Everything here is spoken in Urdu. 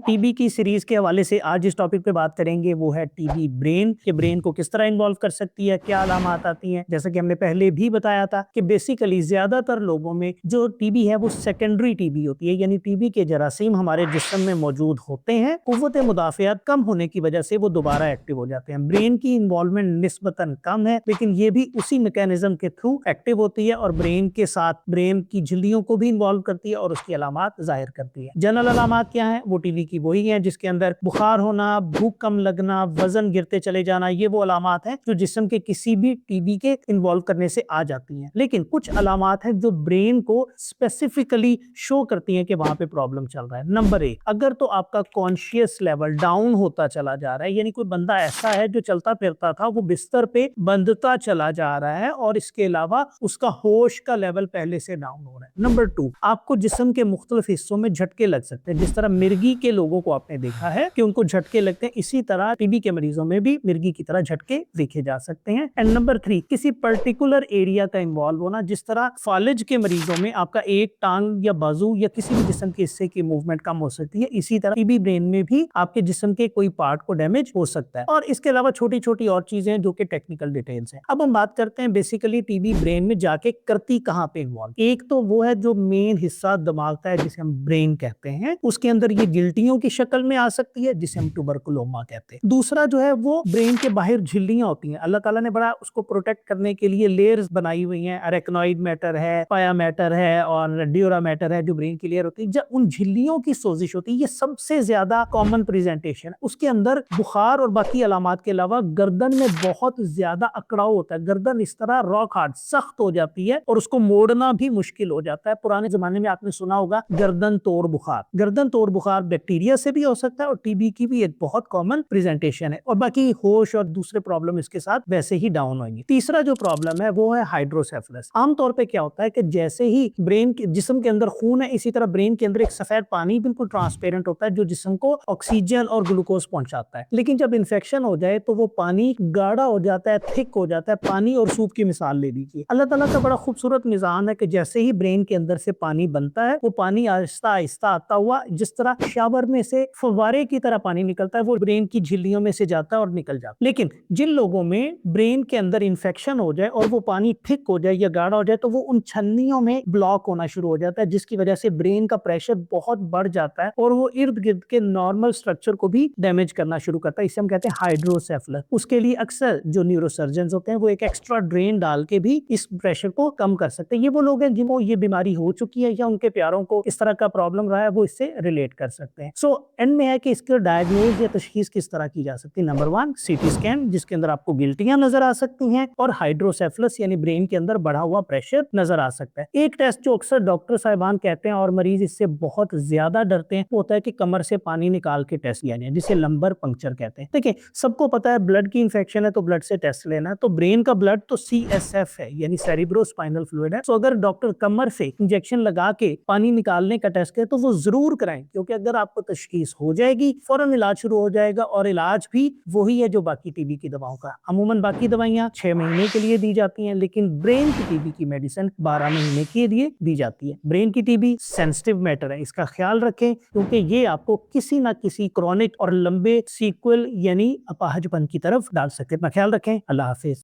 ٹی بی کی سیریز کے حوالے سے آج جس ٹاپک پہ بات کریں گے وہ ہے ٹی بی برین، کہ برین کو کس طرح انوالو کر سکتی ہے، کیا علامات آتی ہیں۔ جیسا کہ ہم نے پہلے بھی بتایا تھا کہ بیسیکلی زیادہ تر لوگوں میں جو ٹی بی ہے وہ سیکنڈری ٹی بی ہوتی ہے، یعنی ٹی بی کے جراثیم ہمارے جسم میں موجود ہوتے ہیں، قوت مدافعت کم ہونے کی وجہ سے وہ دوبارہ ایکٹیو ہو جاتے ہیں۔ برین کی انوالومنٹ نسبتاً کم ہے، لیکن یہ بھی اسی میکینزم کے تھرو ایکٹیو ہوتی ہے اور برین کے ساتھ برین کی جھلیوں کو بھی انوالو کرتی ہے اور اس کی علامات ظاہر کرتی ہے۔ جنرل علامات کیا ہیں؟ وہ ٹی بی کی وہی ہیں جس کے اندر بخار ہونا، بھوک کم لگنا، وزن گرتے چلے جانا، یہ وہ علامات ہیں جو جسم کے کسی بھی ٹی بی کے انوالو کرنے سے آ جاتی ہیں۔ لیکن کچھ علامات ہیں جو برین کو اسپیسیفکلی شو کرتی ہیں کہ وہاں پہ پرابلم چل رہا ہے۔ نمبر 1، اگر تو آپ کا کانشیس لیول ڈاؤن ہوتا چلا جا رہا ہے، یعنی کوئی بندہ ایسا ہے جو چلتا پھرتا تھا وہ بستر پہ بندھتا چلا جا رہا ہے اور اس کے علاوہ اس کا ہوش کا لیول پہلے سے ڈاؤن ہو رہا ہے۔ نمبر 2، آپ کو جسم کے مختلف حصوں میں جھٹکے لگ سکتے ہیں، جس طرح مرگی کے لوگوں کو آپ نے دیکھا ہے کہ ان کو جھٹکے لگتے ہیں، اسی طرح ٹی بی کے مریضوں میں بھی مرگی کی طرح جھٹکے دیکھے جا سکتے ہیں۔ اینڈ نمبر 3، کسی پرٹیکولر ایریا کا انوالو ہونا، جس طرح فالج کے مریضوں میں آپ کا ایک ٹانگ یا بازو یا کسی بھی جسم کے حصے کی موومنٹ کم ہو سکتی ہے، اسی طرح ٹی بی برین میں بھی آپ کے جسم کے کوئی پارٹ کو ڈیمیج ہو سکتا ہے۔ اور اس کے علاوہ چھوٹی چھوٹی اور چیزیں ہیں جو کہ ٹیکنیکل ڈیٹیلز ہیں۔ اب ہم بات کرتے ہیں بیسیکلی ٹی بی برین میں جا کے کرتی کہاں پہ انوالو۔ ایک تو وہ ہے جو مین حصہ دماغ کا ہے جسے ہم برین کہتے ہیں، اس کے اندر یہ گلٹیوں کی شکل میں آ سکتی ہے جسے ہم ٹوبرکلوما کہتے ہیں۔ دوسرا جو ہے وہ برین کے باہر جھلیاں ہوتی ہیں، اللہ تعالیٰ نے بڑا اس کو پروٹیکٹ کرنے کے لیے لیئرز بنائی ہوئی ہیں، اریکنوئڈ میٹر ہے، پایا میٹر ہے اور ڈیورا میٹر ہے جو برین کی لیئر ہوتی ہے۔ جب ان جھلیوں کی سوزش ہوتی ہے، یہ سب سے زیادہ کامن پریزنٹیشن ہے۔ اس کے اندر بخار اور باقی علامات کے علاوہ گردن میں بہت زیادہ اکڑاؤ ہوتا ہے، گردن اس طرح راک ہارڈ سخت ہو جاتی ہے اور اس کو موڑنا بھی مشکل ہو جاتا ہے۔ پرانے زمانے میں آپ نے سنا ہوگا گردن توڑ بخار۔ گردن توڑ بخار بیکٹیریا سے بھی ہو سکتا ہے اور ٹی بی کی بھی ایک بہت کامن پریزنٹیشن ہے، اور باقی ہوش اور دوسرے پرابلم اس کے ساتھ ویسے ہی ڈاؤن ہوئیں گی۔ تیسرا جو پرابلم ہے وہ ہے ہائیڈروسیفلس۔ عام طور پہ کیا ہوتا ہے کہ جیسے ہی برین کے جسم کے اندر خون ہے، اسی طرح برین کے اندر ایک سفید پانی بالکل ٹرانسپیرنٹ ہوتا ہے جو جسم کو آکسیجن اور گلوکوز پہنچاتا ہے، لیکن جب انفیکشن ہو جائے تو وہ پانی گاڑھا ہو جاتا ہے، تھک ہو جاتا ہے۔ پانی اور سوپ کی مثال لے لیجیے، اللہ تعالیٰ کا بڑا خوبصورت نظام ہے کہ جیسے ہی برین کے اندر سے پانی بنتا ہے وہ پانی آہستہ آہستہ آتا ہوا جس طرح شاور میں سے فوارے کی طرح پانی نکلتا ہے وہ برین کی جھلیوں میں سے جاتا ہے اور نکل جاتا ہے۔ لیکن جن لوگوں میں برین کے اندر انفیکشن ہو جائے اور وہ پانی تھک ہو جائے یا گاڑھا ہو جائے تو وہ ان چھلنیوں میں بلاک ہونا شروع ہو جاتا ہے، جس کی وجہ سے برین کا پریشر بہت بڑھ جاتا ہے اور وہ ارد گرد کے نارمل سٹرکچر کو بھی ڈیمیج کرنا شروع کرتا ہے۔ اسے ہم کہتے ہیں ہائیڈروسیفلس۔ اس کے لیے اکثر جو نیورو سرجنز ہوتے ہیں وہ ایک ایکسٹرا ڈرین ڈال کے بھی اس پریشر کو کم کر سکتے ہیں۔ یہ وہ لوگ ہیں جن کو یہ بیماری ہو چکی ہے یا ان کے پیاروں کو اس طرح کا پرابلم رہا ہے، وہ اس سے ریلیٹ کر سکتے ہیں۔ سو اینڈ میں ہے کہ اس کے ڈائگنوز یا تشخیص کس طرح کی جا سکتی ہے۔ نمبر 1، سی ٹی اسکین جس کے اندر آپ کو گلٹیاں نظر آ سکتی ہیں اور ہائیڈروسیفلس یعنی برین کے اندر بڑھا ہوا پریشر نظر آ سکتا ہے۔ ایک ٹیسٹ جو اکثر ڈاکٹر صاحبان کہتے ہیں اور مریض اس سے بہت زیادہ ڈرتے ہیں وہ ہوتا ہے کہ کمر سے پانی نکال کے ٹیسٹ کیا جائے، جسے لمبر پنکچر کہتے ہیں۔ دیکھیں سب کو پتا ہے بلڈ کی انفیکشن ہے تو بلڈ سے ٹیسٹ لینا ہے، تو برین کا بلڈ تو CSF ہے یعنی سیریبرو اسپائنل فلوئڈ ہے۔ تو اگر ڈاکٹر کمر سے انجیکشن لگا کے پانی نکالنے کا ٹیسٹ کرے تو وہ ضرور کرائیں، کیونکہ اگر آپ کو تشخیص ہو جائے گی فوراً علاج شروع ہو جائے گا، اور علاج بھی وہی ہے جو باقی ٹی بی کی دواؤں کا۔ عموماً باقی دوائیاں 6 مہینے کے لیے دی جاتی ہیں، لیکن برین کی ٹی بی کی میڈیسن 12 مہینے کے لیے دی جاتی ہے۔ برین کی ٹی بی سینسٹیو میٹر ہے، اس کا خیال رکھیں کیونکہ یہ آپ کو کسی نہ کسی کرونک اور لمبے سیکول یعنی اپاہج پن کی طرف ڈال سکتے ہیں۔ اپنا خیال رکھیں، اللہ حافظ۔